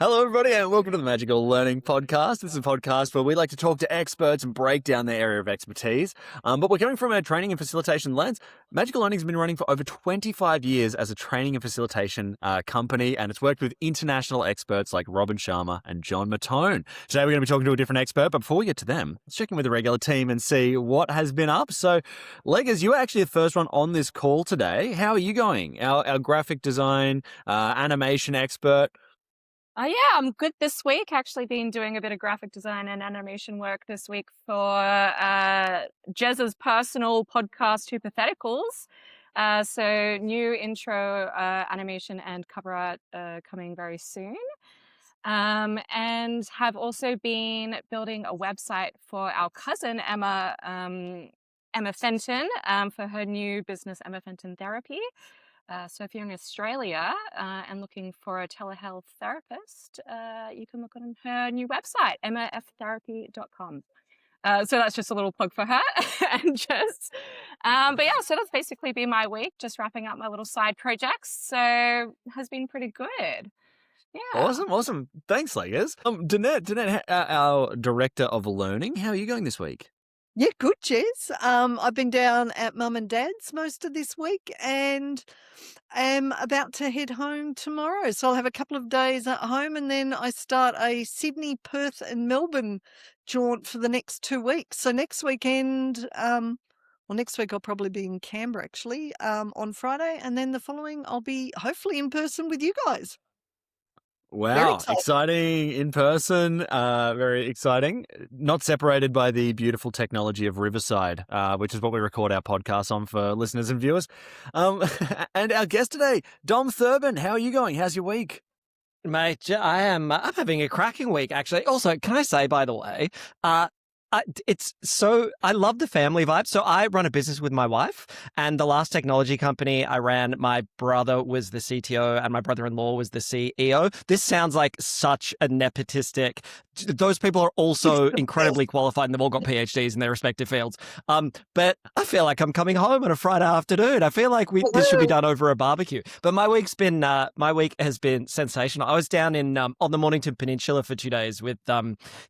Hello, everybody, and welcome to the Magical Learning Podcast. This is a podcast where we like to talk to experts and break down their area of expertise. But we're coming from a training and facilitation lens. Magical Learning has been running for over 25 years as a training and facilitation company, and it's worked with international experts like Robin Sharma and John Mattone. Today, we're going to be talking to a different expert, but before we get to them, let's check in with the regular team and see what has been up. So, Leggers, you were actually the first one on this call today. How are you going? Our graphic design, animation expert. Yeah, I'm good this week. Actually been doing a bit of graphic design and animation work this week for Jez's personal podcast, Hypotheticals. So new intro animation and cover art coming very soon. And have also been building a website for our cousin, Emma Fenton, for her new business, Emma Fenton Therapy. So if you're in Australia and looking for a telehealth therapist, you can look on her new website, emmaftherapy.com. So that's just a little plug for her. and just, but yeah, so that's basically been my week, just wrapping up my little side projects. So has been pretty good. Yeah. Awesome. Thanks, Leggers. Danette, our director of learning, how are you going this week? Yeah, good, Jez. I've been down at Mum and Dad's most of this week and am about to head home tomorrow. So I'll have a couple of days at home and then I start a Sydney, Perth and Melbourne jaunt for the next 2 weeks. So next weekend, next week I'll probably be in Canberra actually on Friday, and then the following I'll be hopefully in person with you guys. Wow, exciting in person, very exciting. Not separated by the beautiful technology of Riverside, which is what we record our podcast on for listeners and viewers. And our guest today, Dom Thurbon, how are you going? How's your week? Mate, I'm having a cracking week, actually. Also, can I say, by the way, I love the family vibe. So I run a business with my wife, and the last technology company I ran, my brother was the CTO and my brother-in-law was the CEO. This sounds like such a nepotistic. Those people are also incredibly qualified and they've all got PhDs in their respective fields. But I feel like I'm coming home on a Friday afternoon. I feel like this should be done over a barbecue. But my week has been sensational. I was down in on the Mornington Peninsula for 2 days with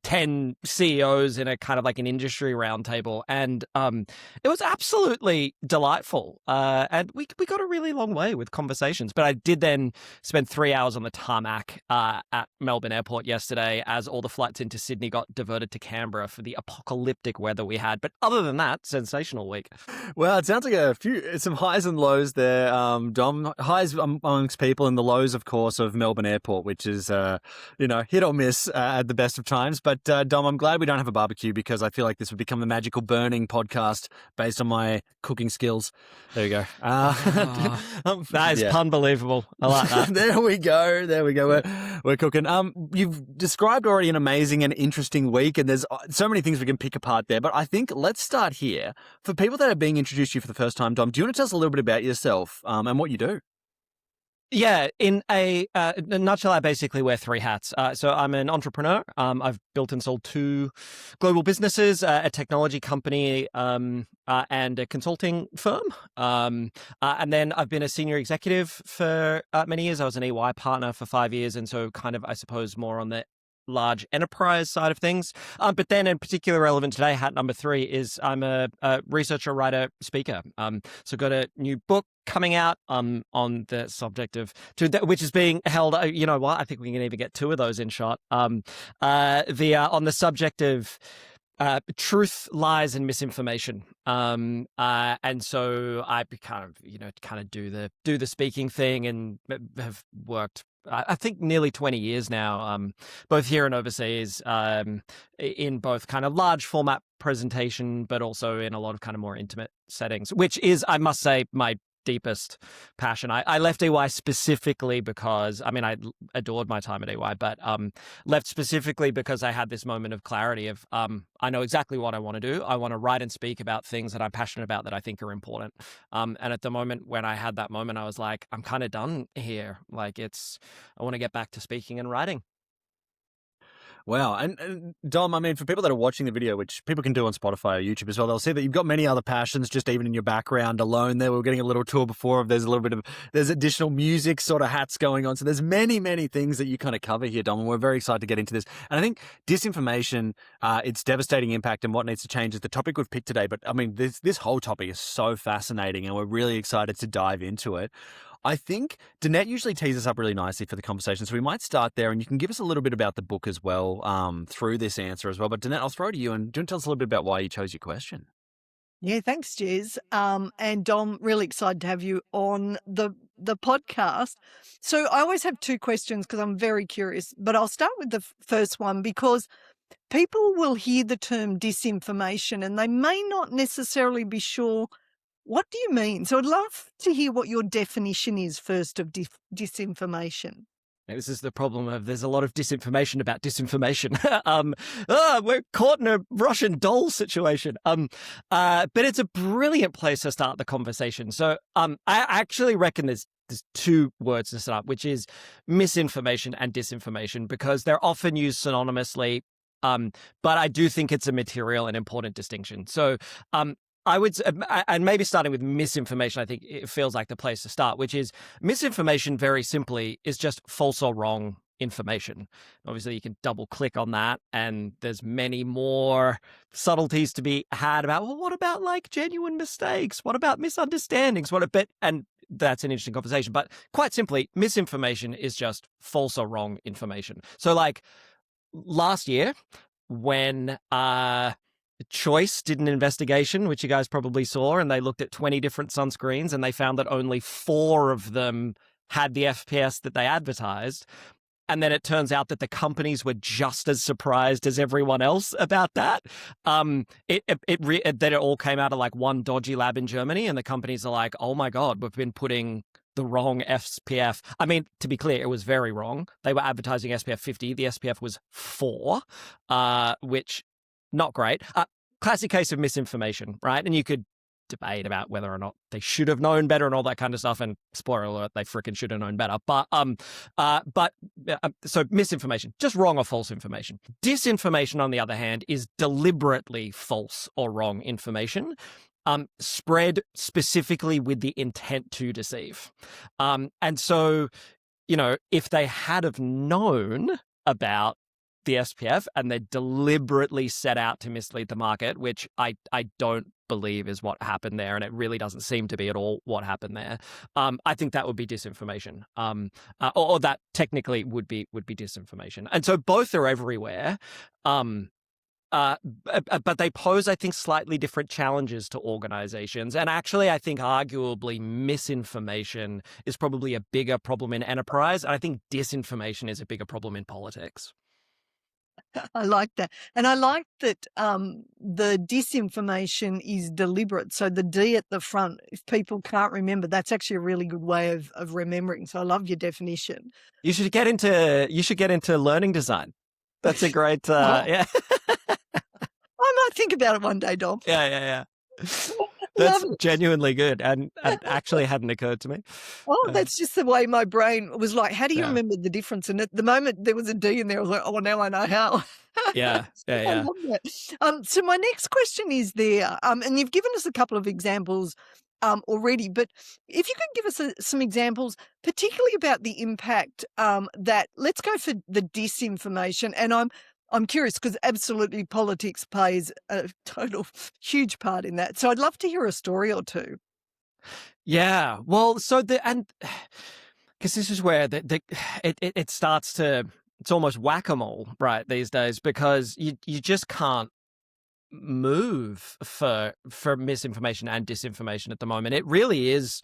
10 CEOs in a kind of like an industry roundtable, and it was absolutely delightful. And we got a really long way with conversations. But I did then spend 3 hours on the tarmac at Melbourne Airport yesterday as all the flights into Sydney got diverted to Canberra for the apocalyptic weather we had. But other than that, sensational week. Well, it sounds like some highs and lows there, Dom. Highs amongst people and the lows, of course, of Melbourne Airport, which is, hit or miss at the best of times. But Dom, I'm glad we don't have a barbecue because I feel like this would become the Magical Burning podcast based on my cooking skills. There you go. That is unbelievable. I like that. There we go. We're cooking. You've described already an amazing and interesting week, and there's so many things we can pick apart there. But I think let's start here. For people that are being introduced to you for the first time, Dom, do you want to tell us a little bit about yourself and what you do? Yeah, in a nutshell, I basically wear 3 hats. So I'm an entrepreneur. I've built and sold 2 global businesses, a technology company and a consulting firm. And then I've been a senior executive for many years. I was an EY partner for 5 years. And so kind of, I suppose, more on the large enterprise side of things. But then in particular relevant today, hat number 3 is I'm a researcher, writer, speaker. So got a new book coming out on the subject of, which is being held, you know what, I think we can even get 2 of those in shot. On the subject of truth, lies, and misinformation. And so I kind of do the speaking thing, and have worked I think nearly 20 years now, both here and overseas, in both kind of large format presentation, but also in a lot of kind of more intimate settings, which is, I must say, my deepest passion. I left EY specifically because, I mean, I adored my time at EY, but left specifically because I had this moment of clarity of, I know exactly what I want to do. I want to write and speak about things that I'm passionate about that I think are important. And at the moment when I had that moment, I was like, I'm kind of done here. Like I want to get back to speaking and writing. Wow. And Dom, I mean, for people that are watching the video, which people can do on Spotify or YouTube as well, they'll see that you've got many other passions just even in your background alone there. We were getting a little tour before of there's additional music sort of hats going on. So there's many, many things that you kind of cover here, Dom, and we're very excited to get into this. And I think disinformation, its devastating impact and what needs to change is the topic we've picked today. But I mean, this whole topic is so fascinating and we're really excited to dive into it. I think Danette usually tees us up really nicely for the conversation, so we might start there, and you can give us a little bit about the book as well through this answer as well. But Danette, I'll throw to you, and do you want to tell us a little bit about why you chose your question? Yeah, thanks, Jez. And Dom, really excited to have you on the podcast. So I always have two questions because I'm very curious, but I'll start with the first one because people will hear the term disinformation and they may not necessarily be sure what do you mean. So I'd love to hear what your definition is first of disinformation. This is the problem of there's a lot of disinformation about disinformation. We're caught in a Russian doll situation. But it's a brilliant place to start the conversation. So I actually reckon there's two words to start, which is misinformation and disinformation, because they're often used synonymously. But I do think it's a material and important distinction. So I would, and maybe starting with misinformation, I think it feels like the place to start, which is misinformation very simply is just false or wrong information. Obviously, you can double click on that and there's many more subtleties to be had about, well, what about like genuine mistakes? What about misunderstandings? And that's an interesting conversation. But quite simply, misinformation is just false or wrong information. So like last year when Choice did an investigation, which you guys probably saw, and they looked at 20 different sunscreens and they found that only 4 of them had the FPS that they advertised. And then it turns out that the companies were just as surprised as everyone else about that. That it all came out of like one dodgy lab in Germany, and the companies are like, oh my God, we've been putting the wrong SPF. I mean, to be clear, it was very wrong. They were advertising SPF 50. The SPF was 4, which not great. Classic case of misinformation, right? And you could debate about whether or not they should have known better and all that kind of stuff. And spoiler alert, they freaking should have known better. So misinformation, just wrong or false information. Disinformation, on the other hand, is deliberately false or wrong information. Spread specifically with the intent to deceive. And so, if they had have known about the SPF and they deliberately set out to mislead the market, which I don't believe is what happened there, and it really doesn't seem to be at all what happened there. I think that would be disinformation, or that technically would be disinformation. And so both are everywhere. But they pose, I think, slightly different challenges to organizations. And actually, I think arguably misinformation is probably a bigger problem in enterprise. And I think disinformation is a bigger problem in politics. I like that. And I like that the disinformation is deliberate. So the D at the front, if people can't remember, that's actually a really good way of remembering. So I love your definition. You should get into learning design. That's a great, yeah. I might think about it one day, Dom. Yeah. That's genuinely good and actually hadn't occurred to me. Oh, that's just the way my brain was like, how do you remember the difference? And at the moment there was a D in there, I was like, oh, now I know how. Yeah. I love that. So my next question is there, and you've given us a couple of examples already, but if you could give us some examples, particularly about the impact that, let's go for the disinformation, and I'm curious because absolutely politics plays a total huge part in that. So I'd love to hear a story or two. Yeah. Well, because this is where it starts to, it's almost whack-a-mole, right, these days, because you just can't move for misinformation and disinformation at the moment. It really is,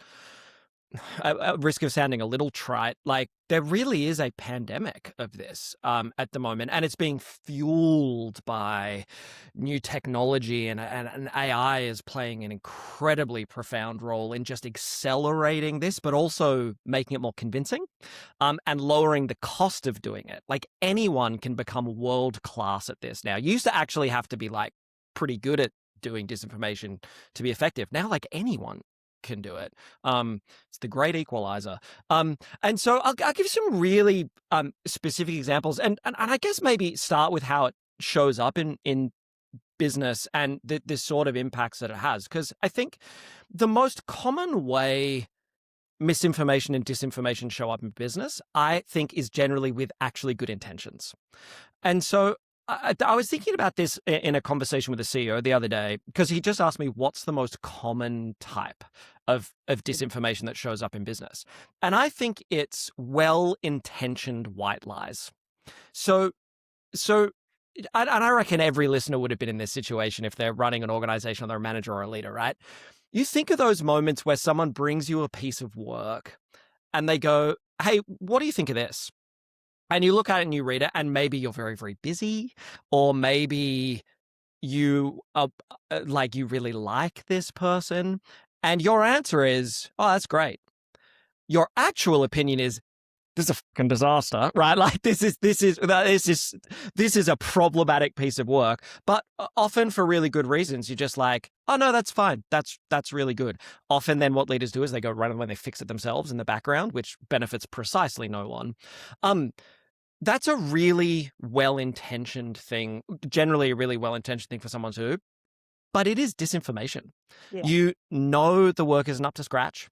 at risk of sounding a little trite, like there really is a pandemic of this at the moment, and it's being fueled by new technology, and AI is playing an incredibly profound role in just accelerating this, but also making it more convincing and lowering the cost of doing it. Like anyone can become world class at this now. You used to actually have to be like pretty good at doing disinformation to be effective. Now, like anyone can do it. It's the great equalizer. And so I'll give some really specific examples, and I guess maybe start with how it shows up in business and the sort of impacts that it has, because I think the most common way misinformation and disinformation show up in business, I think, is generally with actually good intentions. And so I was thinking about this in a conversation with the CEO the other day, because he just asked me what's the most common type of disinformation that shows up in business. And I think it's well-intentioned white lies. So and I reckon every listener would have been in this situation if they're running an organization or they're a manager or a leader, right? You think of those moments where someone brings you a piece of work and they go, hey, what do you think of this? And you look at it and you read it, and maybe you're very, very busy, or maybe you are like, you really like this person, and your answer is, oh, that's great. Your actual opinion is, this is a fucking disaster, right? Like this is a problematic piece of work, but often for really good reasons. You're just like, oh no, that's fine. That's really good. Often then what leaders do is they go run when they fix it themselves in the background, which benefits precisely no one. That's a really well-intentioned thing, generally a really well-intentioned thing for someone to do, but it is disinformation. Yeah. You know the work isn't up to scratch.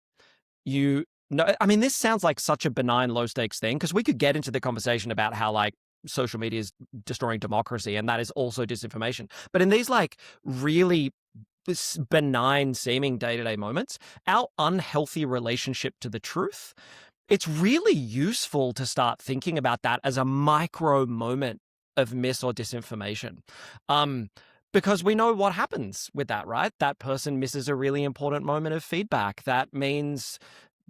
No, I mean, this sounds like such a benign, low stakes thing, because we could get into the conversation about how like social media is destroying democracy, and that is also disinformation. But in these like really benign seeming day-to-day moments, our unhealthy relationship to the truth, it's really useful to start thinking about that as a micro moment of mis or disinformation. Because we know what happens with that, right? That person misses a really important moment of feedback. That means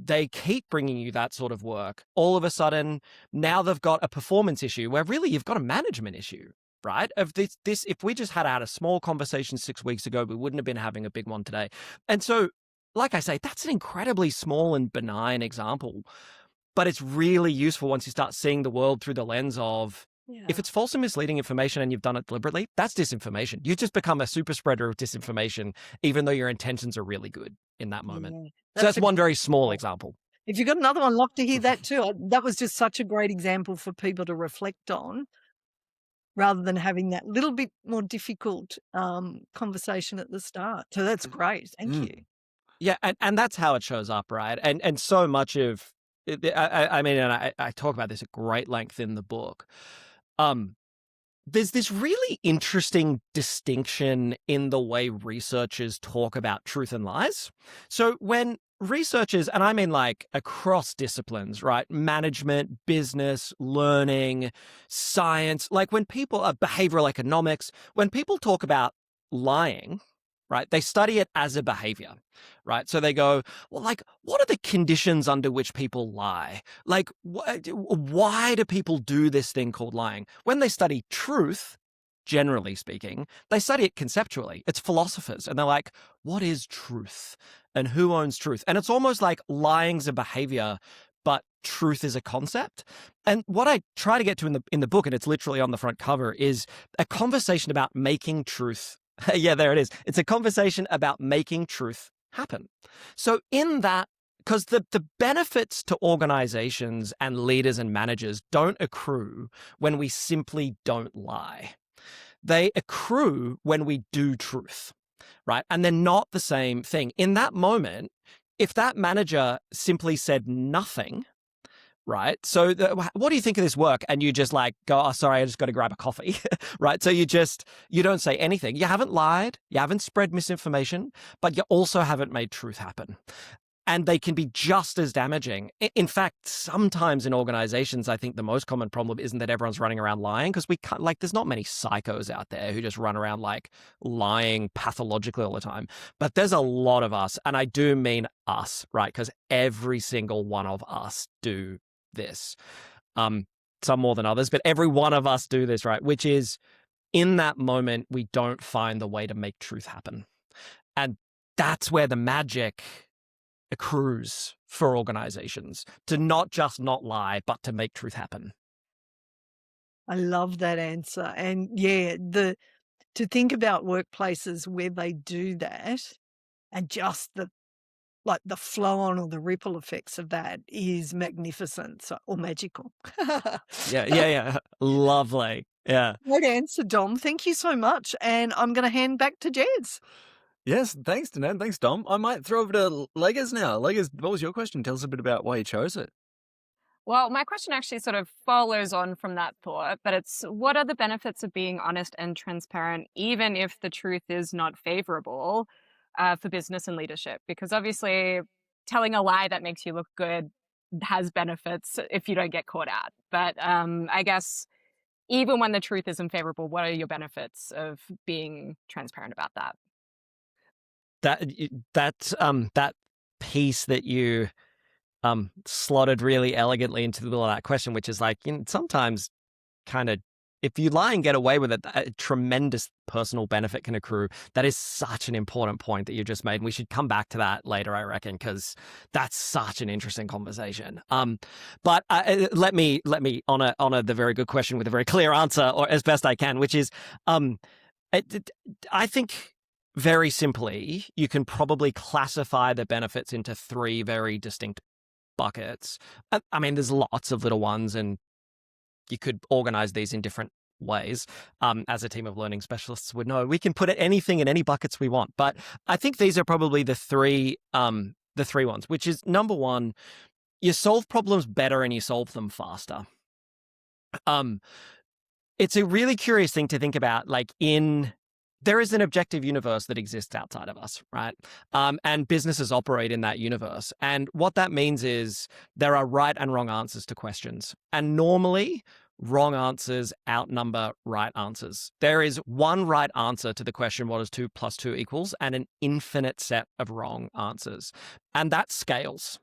they keep bringing you that sort of work. All of a sudden, now they've got a performance issue where really you've got a management issue, right? Of this, if we just had a small conversation 6 weeks ago, we wouldn't have been having a big one today. And so, like I say, that's an incredibly small and benign example, but it's really useful once you start seeing the world through the lens of, if it's false and misleading information and you've done it deliberately, that's disinformation. You just become a super spreader of disinformation, even though your intentions are really good in that moment. Yeah. So that's one very small example. example. If you've got another one, love to hear that too. That was just such a great example for people to reflect on, rather than having that little bit more difficult conversation at the start. So that's great. Thank you. Yeah, and that's how it shows up, right? And so much of, I mean, and I talk about this at great length in the book. There's this really interesting distinction in the way researchers talk about truth and lies. So when researchers, and I mean like across disciplines, right? Management, business, learning, science, like when people, behavioral economics, when people talk about lying, right? They study it as a behavior, right? So they go, well, like, what are the conditions under which people lie? Like, why do people do this thing called lying? When they study truth, generally speaking, they study it conceptually. It's philosophers, and they're like, what is truth? And who owns truth? And it's almost like lying's a behavior, but truth is a concept. And what I try to get to in the book, and it's literally on the front cover, is a conversation about making truth. Yeah, there it is. It's a conversation about making truth happen. So in that, because the benefits to organizations and leaders and managers don't accrue when we simply don't lie. They accrue when we do truth, right? And they're not the same thing. In that moment, if that manager simply said nothing, right? So what do you think of this work? And you just like go, oh, sorry, I just got to grab a coffee, right? So you don't say anything. You haven't lied. You haven't spread misinformation, but you also haven't made truth happen. And they can be just as damaging. In fact, sometimes in organizations, I think the most common problem isn't that everyone's running around lying, because we can't, like, there's not many psychos out there who just run around like lying pathologically all the time. But there's a lot of us, and I do mean us, right? Because every single one of us do this. Some more than others, but every one of us do this, right? Which is, in that moment, we don't find the way to make truth happen. And that's where the magic accrues for organizations, to not just not lie, but to make truth happen. I love that answer. And yeah, to think about workplaces where they do that, and just like the flow on or the ripple effects of that is magnificent or magical. Yeah. Lovely. Yeah. Great answer, Dom. Thank you so much. And I'm going to hand back to Jez. Yes, thanks, Danette. Thanks, Dom. I might throw over to Leggers now. Leggers, what was your question? Tell us a bit about why you chose it. Well, my question actually sort of follows on from that thought, but it's what are the benefits of being honest and transparent, even if the truth is not favorable for business and leadership? Because obviously, telling a lie that makes you look good has benefits if you don't get caught out. But I guess even when the truth isn't favorable, what are your benefits of being transparent about that? That piece that you slotted really elegantly into the middle of that question, which is like, sometimes kind of, if you lie and get away with it, a tremendous personal benefit can accrue. That is such an important point that you just made. And we should come back to that later, I reckon, because that's such an interesting conversation. But let me honor the very good question with a very clear answer, or as best I can, which is, I think very simply, you can probably classify the benefits into three very distinct buckets. I mean, there's lots of little ones, and you could organize these in different ways. As a team of learning specialists would know, we can put anything in any buckets we want. But I think these are probably the three ones, which is number one, you solve problems better and you solve them faster. It's a really curious thing to think about, like there is an objective universe that exists outside of us, right? And businesses operate in that universe. And what that means is there are right and wrong answers to questions. And normally, wrong answers outnumber right answers. There is one right answer to the question, what is 2 + 2 equals, and an infinite set of wrong answers. And that scales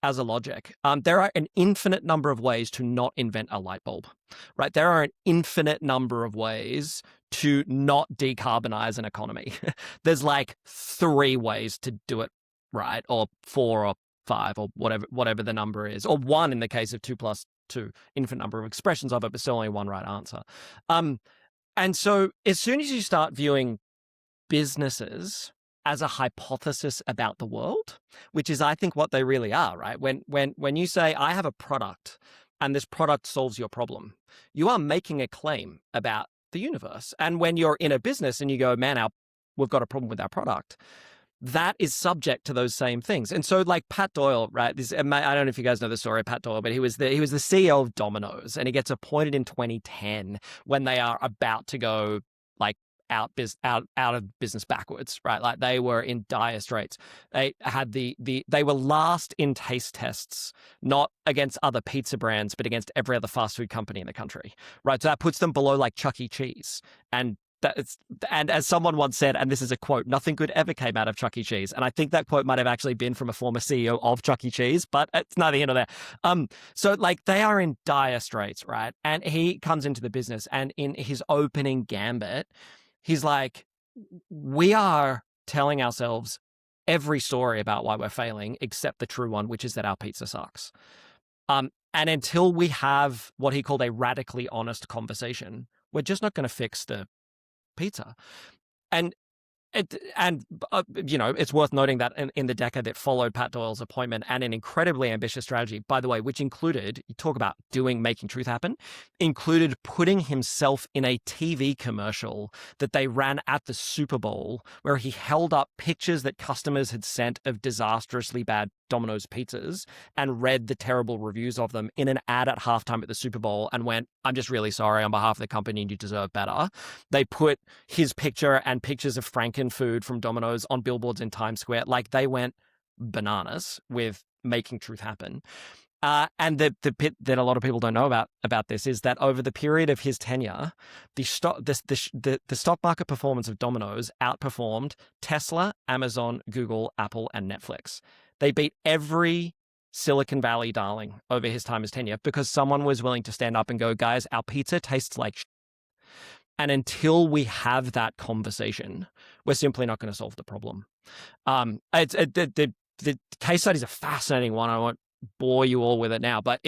as a logic. There are an infinite number of ways to not invent a light bulb, right? There are an infinite number of ways to not decarbonize an economy. There's like 3 ways to do it right, or 4 or 5 or whatever the number is, or 1 in the case of 2 + 2, infinite number of expressions of it, but still only one right answer. And so as soon as you start viewing businesses as a hypothesis about the world, which is, I think, what they really are, right? When you say, I have a product and this product solves your problem, you are making a claim about the universe. And when you're in a business and you go, man, we've got a problem with our product, that is subject to those same things. And so, like Pat Doyle, right? I don't know if you guys know the story of Pat Doyle, but he was the CEO of Domino's, and he gets appointed in 2010 when they are about to go like out of business backwards, right? Like they were in dire straits. They had they were last in taste tests, not against other pizza brands, but against every other fast food company in the country, right? So that puts them below like Chuck E. Cheese. And as someone once said, and this is a quote, nothing good ever came out of Chuck E. Cheese. And I think that quote might have actually been from a former CEO of Chuck E. Cheese, but it's neither here nor there. So like they are in dire straits, right? And he comes into the business, and in his opening gambit, he's like, we are telling ourselves every story about why we're failing except the true one, which is that our pizza sucks. And until we have what he called a radically honest conversation, we're just not going to fix the pizza. And it's worth noting that in the decade that followed Pat Doyle's appointment, and an incredibly ambitious strategy, by the way, which included, you talk about making truth happen, included putting himself in a TV commercial that they ran at the Super Bowl, where he held up pictures that customers had sent of disastrously bad Domino's pizzas and read the terrible reviews of them in an ad at halftime at the Super Bowl and went, I'm just really sorry on behalf of the company, and you deserve better. They put his picture and pictures of Frankenfood from Domino's on billboards in Times Square. Like they went bananas with making truth happen. And the bit that a lot of people don't know about this is that over the period of his tenure, the stock market performance of Domino's outperformed Tesla, Amazon, Google, Apple, and Netflix. They beat every Silicon Valley darling over his time as tenure because someone was willing to stand up and go, guys, our pizza tastes like shit. And until we have that conversation, we're simply not going to solve the problem. The case study is a fascinating one. I won't bore you all with it now, but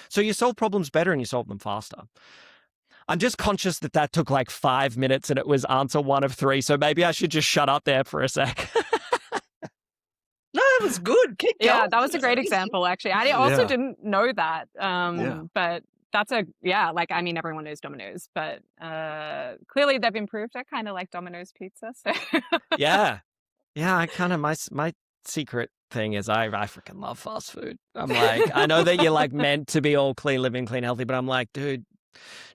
so you solve problems better and you solve them faster. I'm just conscious that took like 5 minutes and it was answer 1 of 3. So maybe I should just shut up there for a sec. that was good. Keep going. Yeah, that was a great example, actually. I also Yeah. didn't know that. Yeah. But that's like, I mean, everyone knows Domino's, but clearly they've improved. I kind of like Domino's pizza. So Yeah. Yeah, I kind of my secret thing is I freaking love fast food. I'm like, I know that you're like meant to be all clean living, clean healthy, but I'm like, dude,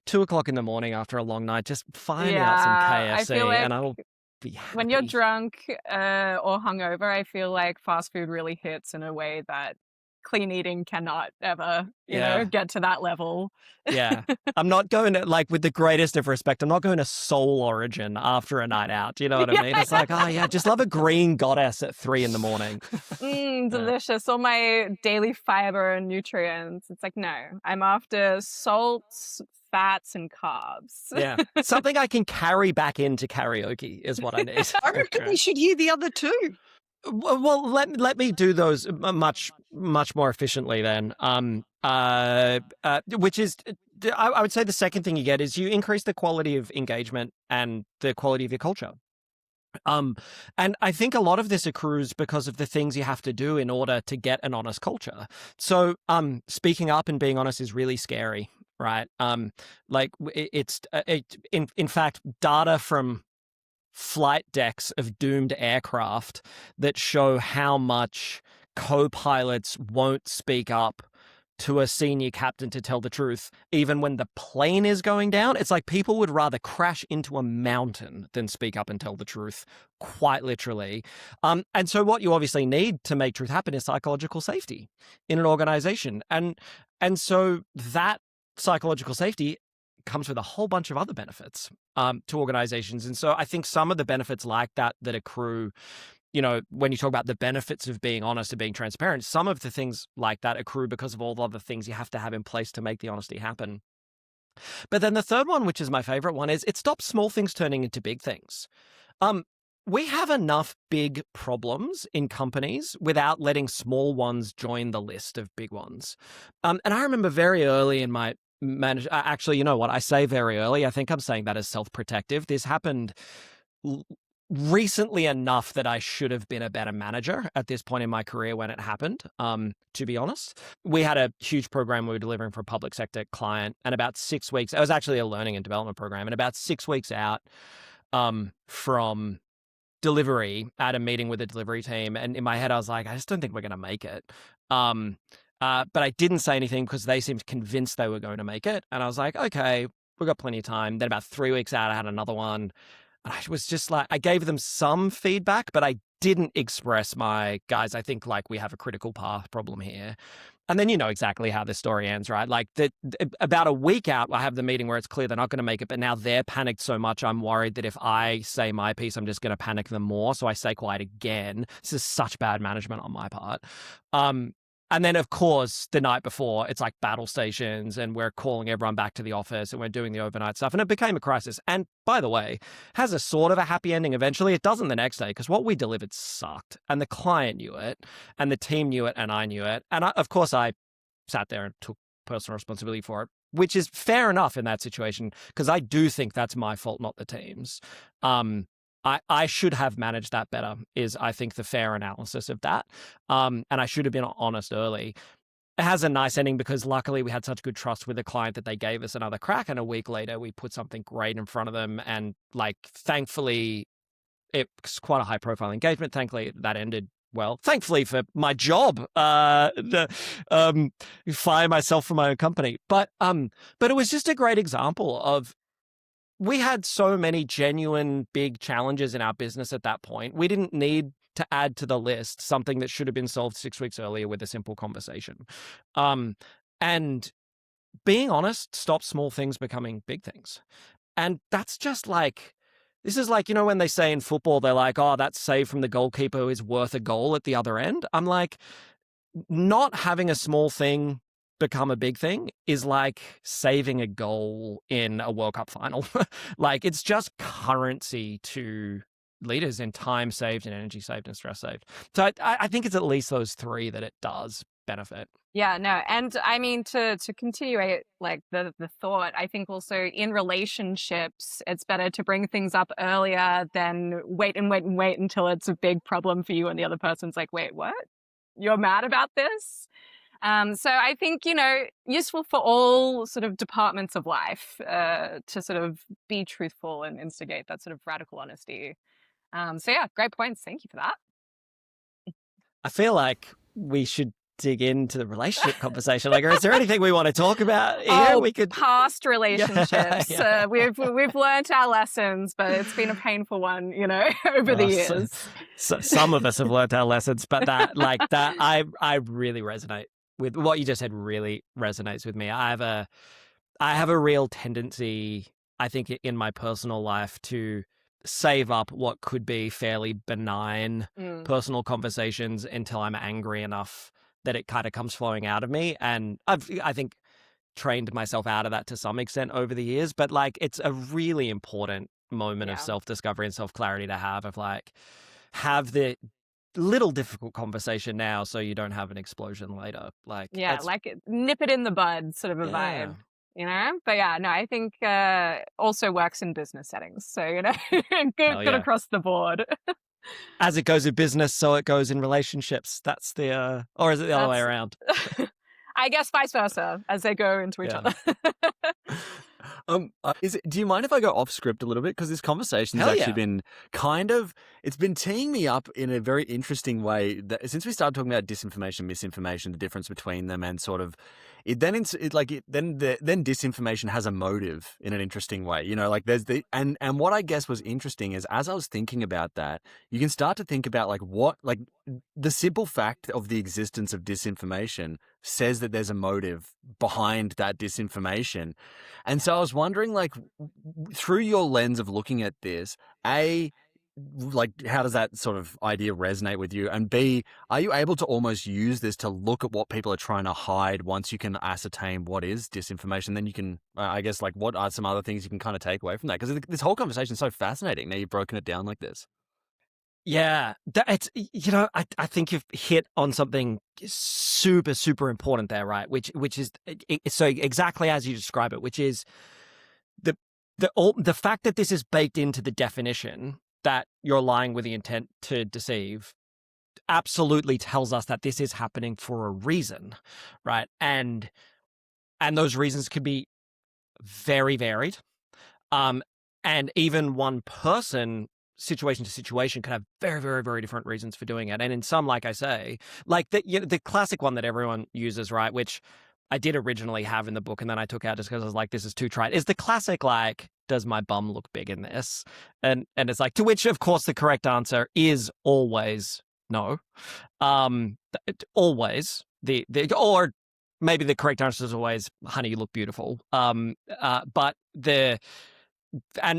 2 o'clock in the morning after a long night, just fire me out some yeah, I feel KFC like and I'll be happy. when you're drunk or hungover, I feel like fast food really hits in a way that clean eating cannot ever, Yeah. get to that level. Yeah. I'm not going to, like, with the greatest of respect, I'm not going to Soul Origin after a night out. Do you know what I mean? It's like, oh yeah, just love a green goddess at 3 a.m. Delicious. All my daily fiber and nutrients. It's like, no, I'm after salts, fats, and carbs. Yeah. Something I can carry back into karaoke is what I need. I reckon we should hear the other two. Well, let me do those much more efficiently then. Which is, I would say the second thing you get is you increase the quality of engagement and the quality of your culture. And I think a lot of this accrues because of the things you have to do in order to get an honest culture. So, speaking up and being honest is really scary, right? Like in fact, data from flight decks of doomed aircraft that show how much co-pilots won't speak up to a senior captain to tell the truth, even when the plane is going down. It's like people would rather crash into a mountain than speak up and tell the truth, quite literally. And so what you obviously need to make truth happen is psychological safety in an organization. And so that psychological safety comes with a whole bunch of other benefits to organizations. And so I think some of the benefits like that accrue, when you talk about the benefits of being honest and being transparent, some of the things like that accrue because of all the other things you have to have in place to make the honesty happen. But then the third one, which is my favorite one, is it stops small things turning into big things. We have enough big problems in companies without letting small ones join the list of big ones. And I remember very early in my actually, you know what? I say very early. I think I'm saying that as self-protective. This happened recently enough that I should have been a better manager at this point in my career when it happened, to be honest. We had a huge program we were delivering for a public sector client, and about 6 weeks, it was actually a learning and development program, and about 6 weeks out from delivery, at a meeting with the delivery team, and in my head I was like, I just don't think we're going to make it. But I didn't say anything because they seemed convinced they were going to make it. And I was like, okay, we've got plenty of time. Then about 3 weeks out, I had another one. And I was just like, I gave them some feedback, but I didn't express my, guys, I think like we have a critical path problem here. And then you know exactly how this story ends, right? Like about a week out, I have the meeting where it's clear they're not going to make it, but now they're panicked so much, I'm worried that if I say my piece, I'm just going to panic them more. So I stay quiet again. This is such bad management on my part. And then, of course, the night before, it's like battle stations and we're calling everyone back to the office and we're doing the overnight stuff. And it became a crisis. And by the way, has a sort of a happy ending eventually. It doesn't the next day because what we delivered sucked. And the client knew it and the team knew it and I knew it. And of course, I sat there and took personal responsibility for it, which is fair enough in that situation because I do think that's my fault, not the team's. I should have managed that better is, I think, the fair analysis of that. And I should have been honest early. It has a nice ending because luckily we had such good trust with the client that they gave us another crack. And a week later, we put something great in front of them. And like, thankfully, it's quite a high profile engagement. Thankfully, that ended well. Thankfully for my job, fire myself from my own company. But it was just a great example of, we had so many genuine big challenges in our business at that point. We didn't need to add to the list something that should have been solved 6 weeks earlier with a simple conversation. And being honest stops small things becoming big things. And that's just like, this is like, when they say in football, they're like, oh, that save from the goalkeeper is worth a goal at the other end. I'm like, not having a small thing become a big thing is like saving a goal in a World Cup final. Like, it's just currency to leaders in time saved and energy saved and stress saved. So I think it's at least those three that it does benefit. Yeah, no. And I mean, to continue like the thought, I think also in relationships, it's better to bring things up earlier than wait until it's a big problem for you and the other person's like, wait, what? you're mad about this. So I think, useful for all sort of departments of life to sort of be truthful and instigate that sort of radical honesty. So yeah, great points. Thank you for that. I feel like we should dig into the relationship conversation. Like, is there anything we want to talk about here? Oh, We could past relationships. Yeah. We've learnt our lessons, but it's been a painful one, over the years. Some of us have learned our lessons, but I really resonate with what you just said. Really resonates with me. I have a real tendency, I think, in my personal life to save up what could be fairly benign personal conversations until I'm angry enough that it kind of comes flowing out of me. And I think, trained myself out of that to some extent over the years. But like, it's a really important moment of self-discovery and self-clarity to have the little difficult conversation now so you don't have an explosion later. Like, nip it in the bud sort of a vibe. But yeah, no, I think also works in business settings. So, good across the board. As it goes in business, so it goes in relationships. That's or is it the other way around? I guess vice versa, as they go into each other. Do you mind if I go off script a little bit? Because this conversation has actually been it's been teeing me up in a very interesting way. Since we started talking about disinformation, misinformation, the difference between them, and sort of then disinformation has a motive in an interesting way. Like there's and what I guess was interesting is, as I was thinking about that, you can start to think about the simple fact of the existence of disinformation says that there's a motive behind that disinformation. And so I was wondering, through your lens of looking at this, A, how does that sort of idea resonate with you? And B, are you able to almost use this to look at what people are trying to hide once you can ascertain what is disinformation? Then you can, I guess, what are some other things you can kind of take away from that? Because this whole conversation is so fascinating. Now you've broken it down like this. Yeah, it's I think you've hit on something super, super important there, right? Which is so exactly as you describe it, which is the fact that this is baked into the definition that you're lying with the intent to deceive absolutely tells us that this is happening for a reason, right? And those reasons could be very varied, and even one person, situation to situation, could have very, very, very different reasons for doing it. And in some, like I say, the classic one that everyone uses, right, which I did originally have in the book and then I took out just because I was like, this is too trite, is the classic, does my bum look big in this? And it's to which, of course, the correct answer is always no. Always. Or maybe the correct answer is always, honey, you look beautiful. And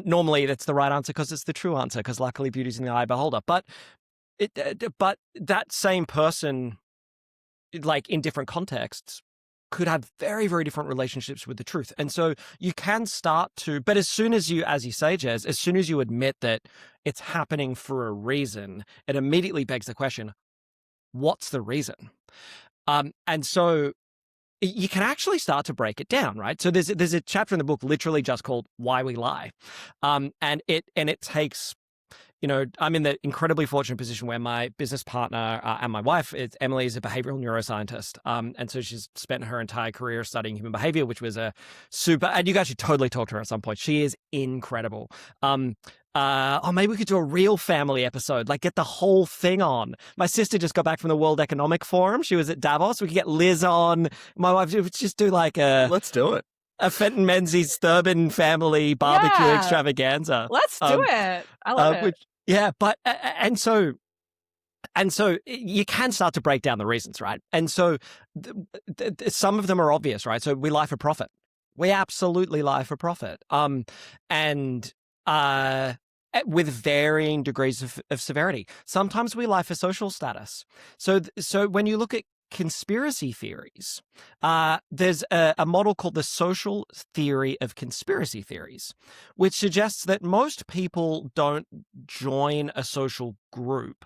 normally that's the right answer because it's the true answer, because luckily beauty's in the eye of the beholder. But that same person, in different contexts, could have very, very different relationships with the truth. And so you can start to, but as soon as you, as you say, Jez, as soon as you admit that it's happening for a reason, it immediately begs the question, what's the reason? And so you can actually start to break it down, right? So there's a chapter in the book literally just called "Why We Lie," and it takes, I'm in the incredibly fortunate position where my business partner and my wife, Emily, is a behavioral neuroscientist, and so she's spent her entire career studying human behavior, which was a super. And you guys should totally talk to her at some point. She is incredible. Maybe we could do a real family episode, get the whole thing on. My sister just got back from the World Economic Forum. She was at Davos. We could get Liz on. My wife would just do Let's do it. A Fenton Menzies Thurbon family barbecue extravaganza. Let's do it. I love it. But and so you can start to break down the reasons, right? And so some of them are obvious, right? So we lie for profit. We absolutely lie for profit. With varying degrees of severity. Sometimes we lie for social status. So when you look at conspiracy theories, there's a model called the social theory of conspiracy theories, which suggests that most people don't join a social group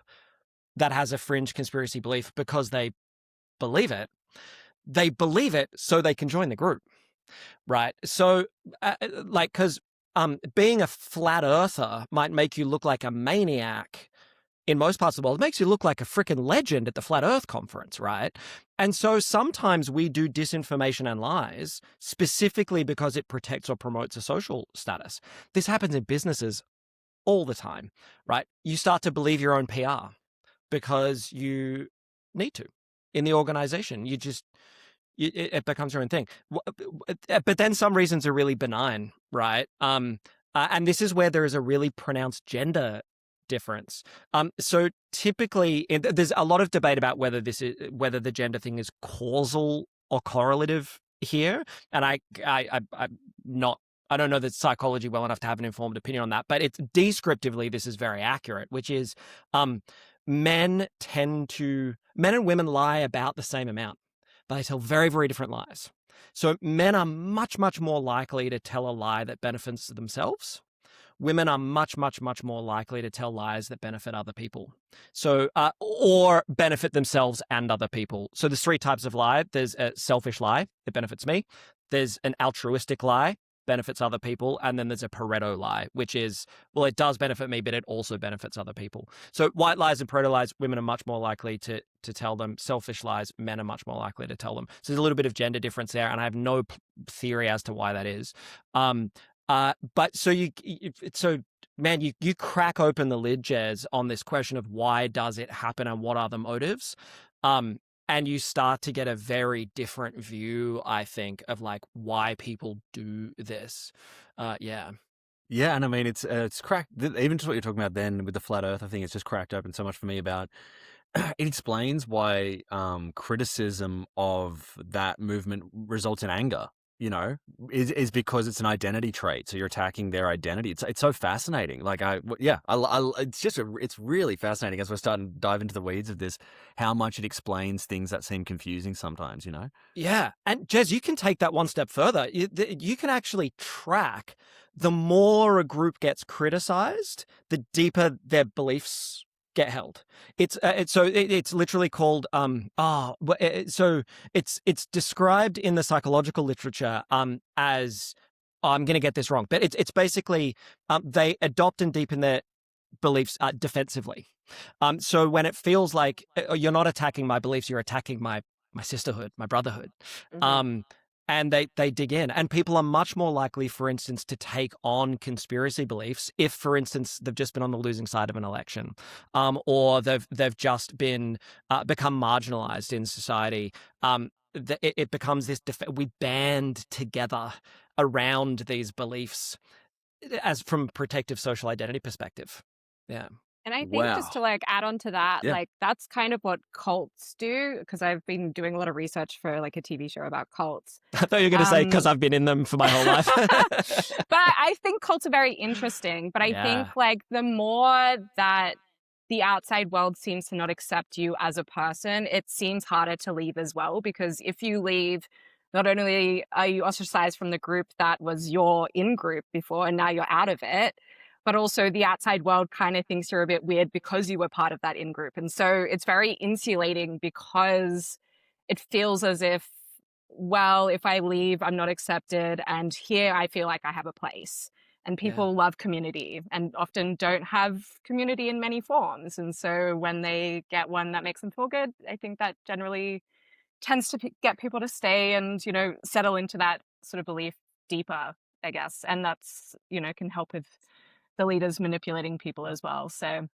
that has a fringe conspiracy belief because they believe it. They believe it so they can join the group, right? So, because being a flat earther might make you look like a maniac in most parts of the world, it makes you look like a freaking legend at the Flat Earth Conference, right? And so sometimes we do disinformation and lies specifically because it protects or promotes a social status. This happens in businesses all the time, right? You start to believe your own PR because you need to in the organization. It becomes your own thing. But then some reasons are really benign, right? And this is where there is a really pronounced gender difference. So typically, there's a lot of debate about whether the gender thing is causal or correlative here, and I'm not. I don't know the psychology well enough to have an informed opinion on that, but it's descriptively this is very accurate, which is men and women lie about the same amount, but they tell very, very different lies. So men are much, much more likely to tell a lie that benefits themselves. Women are much, much, much more likely to tell lies that benefit other people. So, or benefit themselves and other people. So there's three types of lie. There's a selfish lie that benefits me. There's an altruistic lie, benefits other people. And then there's a Pareto lie, which is, well, it does benefit me, but it also benefits other people. So white lies and Pareto lies, women are much more likely to tell them. Selfish lies, men are much more likely to tell them. So there's a little bit of gender difference there, and I have no theory as to why that is. But man, you crack open the lid, Jez, on this question of why does it happen and what are the motives? And you start to get a very different view, I think, of like why people do this. Yeah. Yeah, and I mean it's cracked. Even just what you're talking about then with the flat Earth, I think it's just cracked open so much for me about. It explains why criticism of that movement results in anger. You know, is because it's an identity trait. So you're attacking their identity. It's so fascinating. Like it's really fascinating as we're starting to dive into the weeds of this. How much it explains things that seem confusing sometimes. You know. Yeah, and Jez, you can take that one step further. You can actually track the more a group gets criticized, the deeper their beliefs get held. It's literally called so it's described in the psychological literature as I'm going to get this wrong, but it's basically they adopt and deepen their beliefs defensively. So when it feels like you're not attacking my beliefs, you're attacking my sisterhood, my brotherhood. Mm-hmm. And they dig in, and people are much more likely, for instance, to take on conspiracy beliefs if, for instance, they've just been on the losing side of an election, or they've just been become marginalized in society. It becomes this we band together around these beliefs as from protective social identity perspective. Yeah. And I think just Wow. to like add on to that, Yeah. like that's kind of what cults do, because I've been doing a lot of research for like a TV show about cults. I thought you were going to say because I've been in them for my whole life. But I think cults are very interesting. But I think like the more that the outside world seems to not accept you as a person, it seems harder to leave as well. Because if you leave, not only are you ostracized from the group that was your in-group before, and now you're out of it, but also the outside world kind of thinks you're a bit weird because you were part of that in-group. And so it's very insulating because it feels as if, well, if I leave, I'm not accepted. And here I feel like I have a place. And people love community and often don't have community in many forms. And so when they get one that makes them feel good, I think that generally tends to get people to stay and, you know, settle into that sort of belief deeper, I guess. And that's, you know, can help with the leaders manipulating people as well. So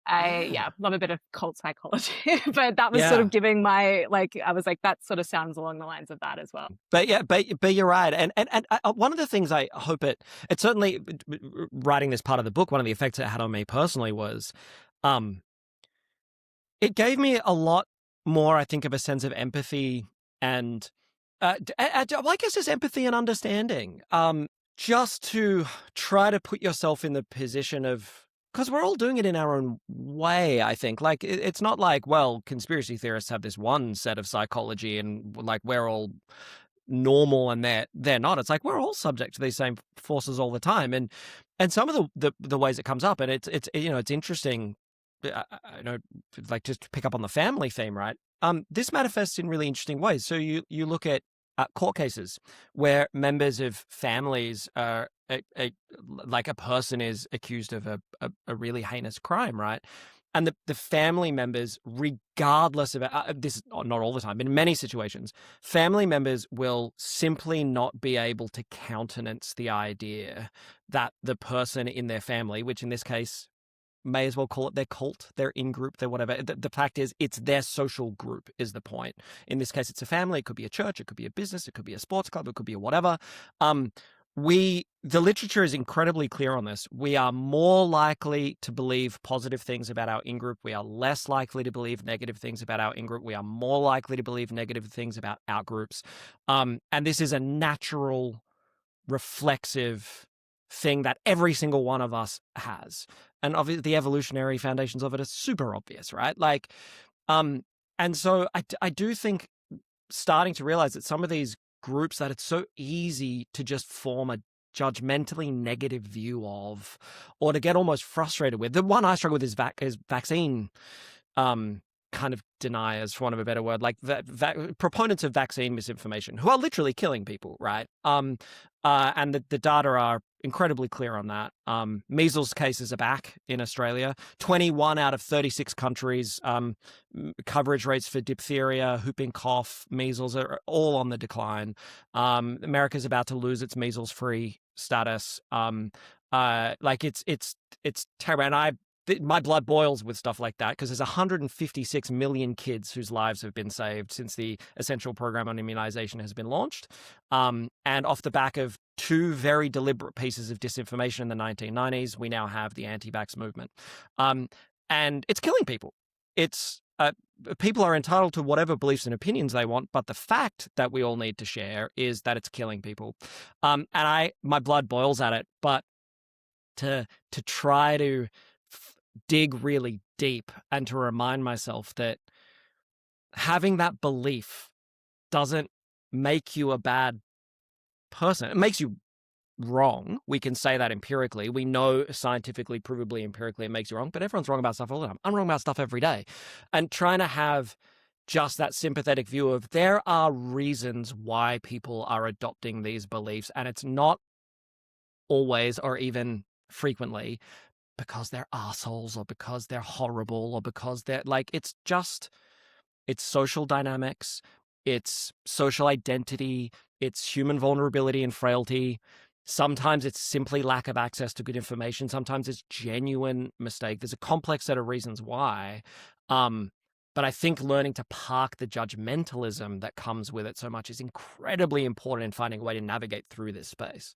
I love a bit of cult psychology, but that was sort of giving my, like, I was like, that sort of sounds along the lines of that as well. But yeah, but you're right. And one of the things I hope it certainly writing this part of the book, one of the effects it had on me personally was, it gave me a lot more, I think, of a sense of empathy and, I guess just empathy and understanding, just to try to put yourself in the position of, because we're all doing it in our own way, I think. Like, it's not like, well, conspiracy theorists have this one set of psychology and like we're all normal and they're not. It's like we're all subject to these same forces all the time. And some of the ways it comes up, and it's you know, it's interesting. I know, like, just to pick up on the family theme, right? This manifests in really interesting ways. So you look at court cases where members of families are like a person is accused of a really heinous crime, right? And the family members, regardless of this, not all the time, but in many situations, family members will simply not be able to countenance the idea that the person in their family, which in this case may as well call it their cult, their in-group, their whatever. The fact is, it's their social group is the point. In this case, it's a family. It could be a church. It could be a business. It could be a sports club. It could be a whatever. The literature is incredibly clear on this. We are more likely to believe positive things about our in-group. We are less likely to believe negative things about our in-group. We are more likely to believe negative things about out-groups. And this is a natural, reflexive thing that every single one of us has. And obviously the evolutionary foundations of it are super obvious, right? Like, and so I do think starting to realize that some of these groups that it's so easy to just form a judgmentally negative view of, or to get almost frustrated with. The one I struggle with is vaccine kind of deniers, for want of a better word, like proponents of vaccine misinformation, who are literally killing people, right? And the data are incredibly clear on that. Measles cases are back in Australia. 21 out of 36 countries, coverage rates for diphtheria, whooping cough, measles are all on the decline. America's about to lose its measles-free status. Like it's terrible. And my blood boils with stuff like that, because there's 156 million kids whose lives have been saved since the Essential Program on Immunization has been launched. And off the back of two very deliberate pieces of disinformation in the 1990s, we now have the anti-vax movement. And it's killing people. It's people are entitled to whatever beliefs and opinions they want, but the fact that we all need to share is that it's killing people. And my blood boils at it, but to try to dig really deep and to remind myself that having that belief doesn't make you a bad person. It makes you wrong. We can say that empirically. We know scientifically, provably, empirically, it makes you wrong, but everyone's wrong about stuff all the time. I'm wrong about stuff every day. And trying to have just that sympathetic view of there are reasons why people are adopting these beliefs, and it's not always or even frequently because they're assholes or because they're horrible or because they're like, it's social dynamics, it's social identity, it's human vulnerability and frailty. Sometimes it's simply lack of access to good information. Sometimes it's genuine mistake. There's a complex set of reasons why. But I think learning to park the judgmentalism that comes with it so much is incredibly important in finding a way to navigate through this space.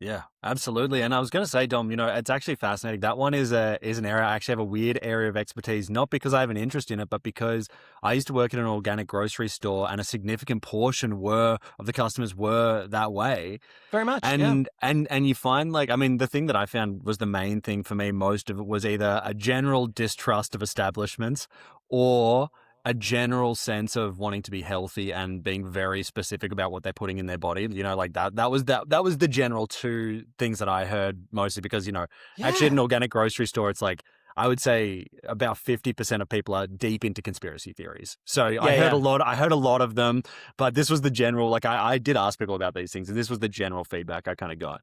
Yeah, absolutely. And I was going to say, Dom, it's actually fascinating. That one is an area I actually have a weird area of expertise, not because I have an interest in it, but because I used to work in an organic grocery store, and a significant portion of the customers were that way. Very much. And you find, like, I mean, the thing that I found was the main thing for me, most of it was either a general distrust of establishments or a general sense of wanting to be healthy and being very specific about what they're putting in their body. Like that was the general two things that I heard, mostly because, actually at an organic grocery store, it's like, I would say about 50% of people are deep into conspiracy theories. So I heard a lot of them, but this was the general, like I did ask people about these things, and this was the general feedback I kind of got.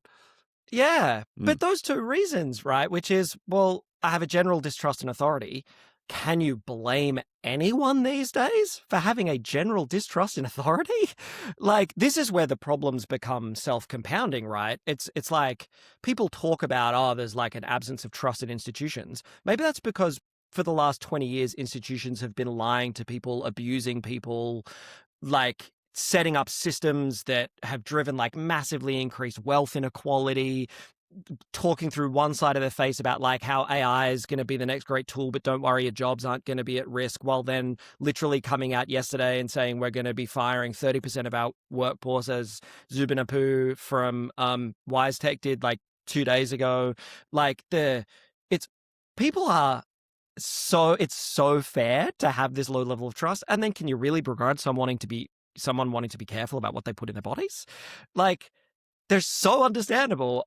Yeah. But those two reasons, right? Which is, well, I have a general distrust in authority. Can you blame anyone these days for having a general distrust in authority? Like, this is where the problems become self-compounding, right? It's like people talk about, there's like an absence of trust in institutions. Maybe that's because for the last 20 years, institutions have been lying to people, abusing people, like setting up systems that have driven like massively increased wealth inequality, talking through one side of their face about like how AI is going to be the next great tool, but don't worry, your jobs aren't going to be at risk, while then literally coming out yesterday and saying we're going to be firing 30% of our workforce, as Zubin Apu from WiseTech did like 2 days ago. Like it's so fair to have this low level of trust, and then can you really begrudge someone wanting to be careful about what they put in their bodies? Like, they're so understandable.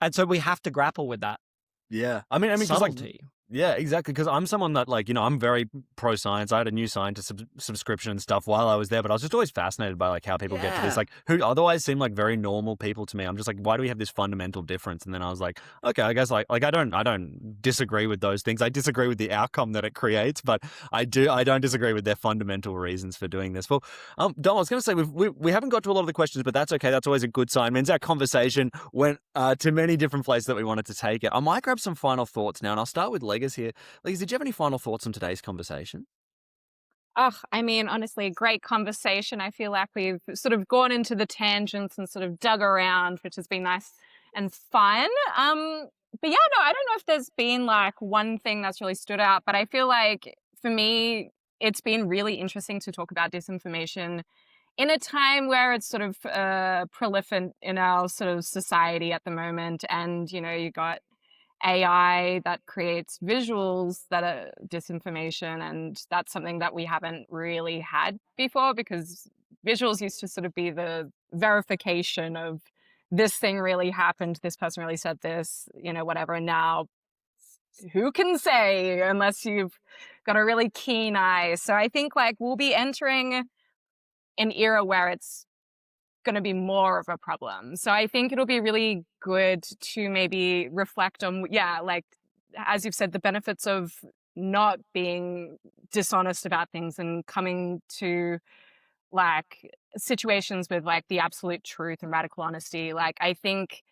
And so we have to grapple with that. Yeah. I mean, because like Yeah, exactly. Because I'm someone that, like, I'm very pro science. I had a new scientist subscription and stuff while I was there, but I was just always fascinated by like how people get to this, Yeah. like who otherwise seem like very normal people to me. I'm just like, why do we have this fundamental difference? And then I was like, okay, I guess like I don't disagree with those things. I disagree with the outcome that it creates, but I don't disagree with their fundamental reasons for doing this. Well, Dom, I was going to say we haven't got to a lot of the questions, but that's okay. That's always a good sign. It means our conversation went to many different places that we wanted to take it. I might grab some final thoughts now, and I'll start with Leggers here. Leggers, did you have any final thoughts on today's conversation? Oh, I mean, honestly, great conversation. I feel like we've sort of gone into the tangents and sort of dug around, which has been nice and fun. But yeah, no, I don't know if there's been like one thing that's really stood out, but I feel like for me, it's been really interesting to talk about disinformation in a time where it's sort of prolific in our sort of society at the moment. And, you got AI that creates visuals that are disinformation. And that's something that we haven't really had before, because visuals used to sort of be the verification of this thing really happened, this person really said this, whatever. And now who can say unless you've got a really keen eye? So I think like we'll be entering an era where it's going to be more of a problem. So I think it'll be really good to maybe reflect on, yeah, like, as you've said, the benefits of not being dishonest about things and coming to like situations with like the absolute truth and radical honesty. Like, I think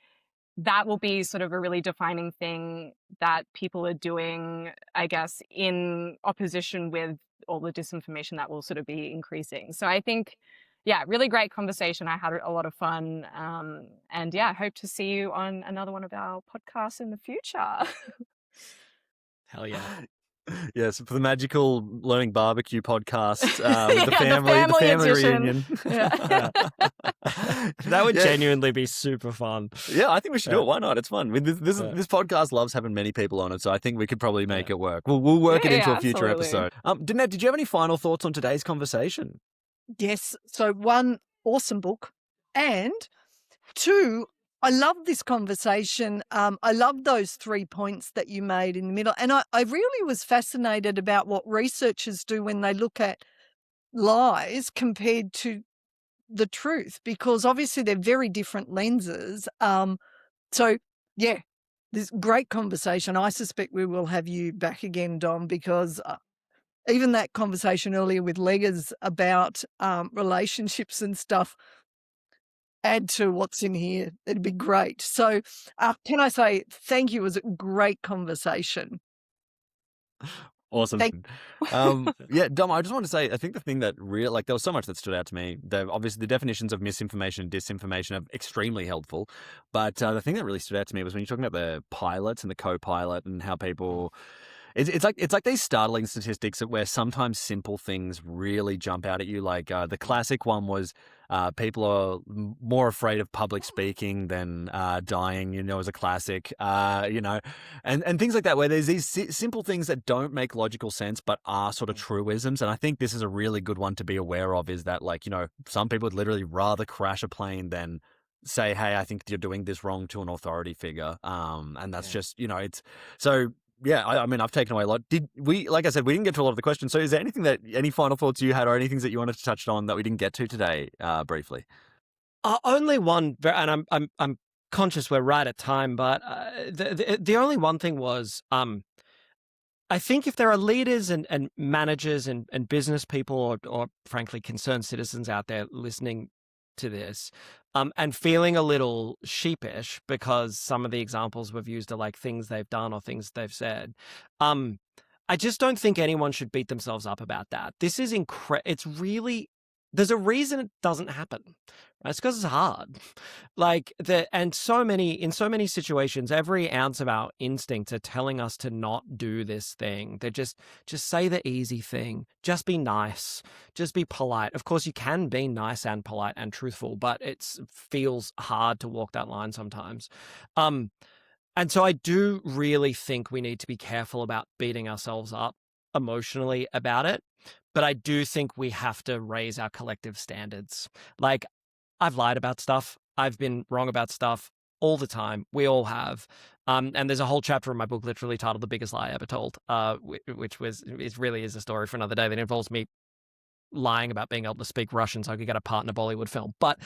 that will be sort of a really defining thing that people are doing, I guess, in opposition with all the disinformation that will sort of be increasing. So I think, yeah, really great conversation. I had a lot of fun. And yeah, I hope to see you on another one of our podcasts in the future. Hell yeah. Yes, for the Magical Learning Barbecue podcast with the Yeah, the family family edition. reunion. Yeah. That would Yeah. genuinely be super fun. Yeah, I think we should do Yeah. it. Why not? It's fun. I mean, this Yeah. this podcast loves having many people on it, so I think we could probably make Yeah. it work. We'll work it into Yeah, a future absolutely. episode. Danette, did you have any final thoughts on today's conversation? Yes. So one, awesome book. And two, I love this conversation. I love those 3 points that you made in the middle. And I really was fascinated about what researchers do when they look at lies compared to the truth, because obviously they're very different lenses. So, yeah, this great conversation. I suspect we will have you back again, Dom, because even that conversation earlier with Leggers about relationships and stuff, add to what's in here. It'd be great. So can I say thank you? It was a great conversation. Awesome. Thank Yeah, Dom, I just want to say, I think the thing that there was so much that stood out to me. Obviously, the definitions of misinformation and disinformation are extremely helpful. But the thing that really stood out to me was when you're talking about the pilots and the co-pilot and how people. It's like these startling statistics where sometimes simple things really jump out at you. Like the classic one was people are more afraid of public speaking than dying. As a classic. And things like that, where there's these simple things that don't make logical sense but are sort of truisms. And I think this is a really good one to be aware of. Is that some people would literally rather crash a plane than say, hey, I think you're doing this wrong to an authority figure. And that's just it's so. Yeah, I mean, I've taken away a lot. Like I said, we didn't get to a lot of the questions. So is there any final thoughts you had or anything that you wanted to touch on that we didn't get to today, briefly? Only one, and I'm conscious we're right at time, but the only one thing was, I think if there are leaders and managers and business people or frankly concerned citizens out there listening to this, and feeling a little sheepish because some of the examples we've used are like things they've done or things they've said. I just don't think anyone should beat themselves up about that. This is it's really, there's a reason it doesn't happen. Right? It's because it's hard. In so many situations, every ounce of our instincts are telling us to not do this thing. They're just say the easy thing. Just be nice. Just be polite. Of course, you can be nice and polite and truthful, but it feels hard to walk that line sometimes. And so I do really think we need to be careful about beating ourselves up emotionally about it. But I do think we have to raise our collective standards. Like, I've lied about stuff. I've been wrong about stuff. all the time. We all have. And there's a whole chapter in my book literally titled "The Biggest Lie Ever Told," which really is a story for another day that involves me lying about being able to speak Russian so I could get a part in a Bollywood film. But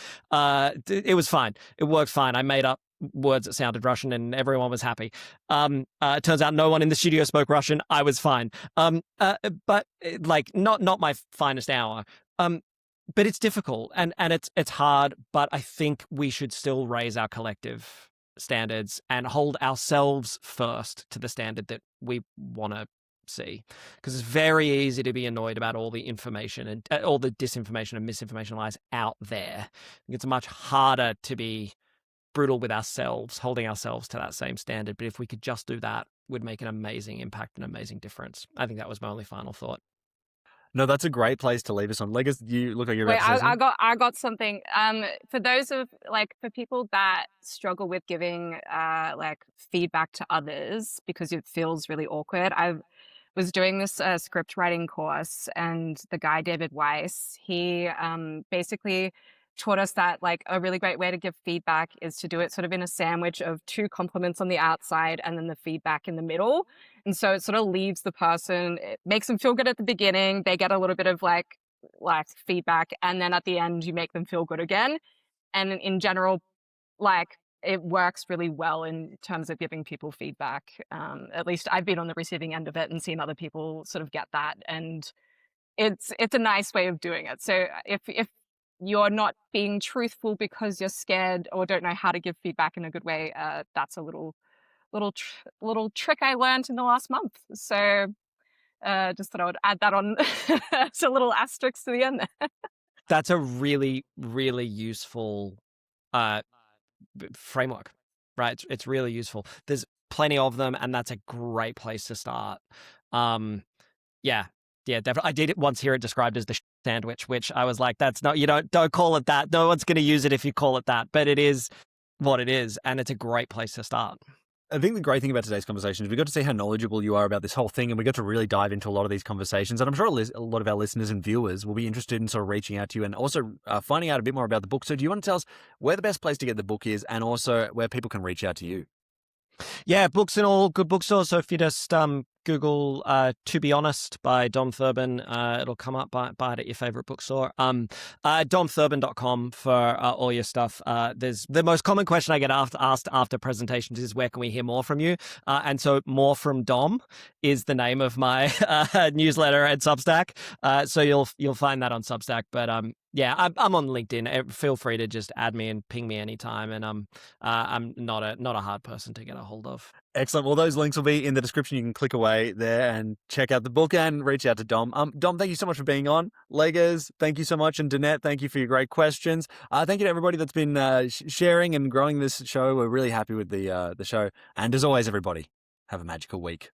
it was fine. It worked fine. I made up words that sounded Russian and everyone was happy. It turns out no one in the studio spoke Russian. I was fine. But like not my finest hour. But it's difficult and it's hard, but I think we should still raise our collective standards and hold ourselves first to the standard that we want to see, because it's very easy to be annoyed about all the information and all the disinformation and misinformation lies out there. It's much harder to be brutal with ourselves, holding ourselves to that same standard. But if we could just do that, would make an amazing impact, an amazing difference. I think that was my only final thought. No, that's a great place to leave us on. Legas, you look like you're about Wait, to say something. I got something. For those of for people that struggle with giving like feedback to others because it feels really awkward. I was doing this script writing course, and the guy David Weiss, he basically taught us that like a really great way to give feedback is to do it sort of in a sandwich of 2 compliments on the outside and then the feedback in the middle. And so it sort of leaves the person, it makes them feel good at the beginning. They get a little bit of like feedback, and then at the end you make them feel good again. And in general, like it works really well in terms of giving people feedback. At least I've been on the receiving end of it and seen other people sort of get that, and it's a nice way of doing it. So if you're not being truthful because you're scared or don't know how to give feedback in a good way, that's a little trick I learned in the last month. So just thought I would add that on as a little asterisk to the end there. That's a really, really useful framework, right? It's really useful. There's plenty of them, and that's a great place to start. Yeah, definitely. I did once hear it described as the sandwich, which I was like, that's not, don't call it that. No one's going to use it if you call it that, but it is what it is, and it's a great place to start. I think the great thing about today's conversation is we got to see how knowledgeable you are about this whole thing, and we got to really dive into a lot of these conversations. And I'm sure a lot of our listeners and viewers will be interested in sort of reaching out to you and also finding out a bit more about the book. So do you want to tell us where the best place to get the book is, and also where people can reach out to you? Yeah, books in all good bookstores. So if you just Google "To Be Honest" by Dom Thurbon, it'll come up. Buy it at your favorite bookstore. DomThurbon.com for all your stuff. There's the most common question I get asked after presentations is, where can we hear more from you? And so More From Dom is the name of my newsletter and Substack. So you'll find that on Substack. But yeah, I'm on LinkedIn. Feel free to just add me and ping me anytime. And I'm not a hard person to get a hold of. Excellent. Well, those links will be in the description. You can click away there and check out the book and reach out to Dom. Dom, thank you so much for being on. Legas, thank you so much. And Danette, thank you for your great questions. Thank you to everybody that's been sharing and growing this show. We're really happy with the show. And as always, everybody, have a magical week.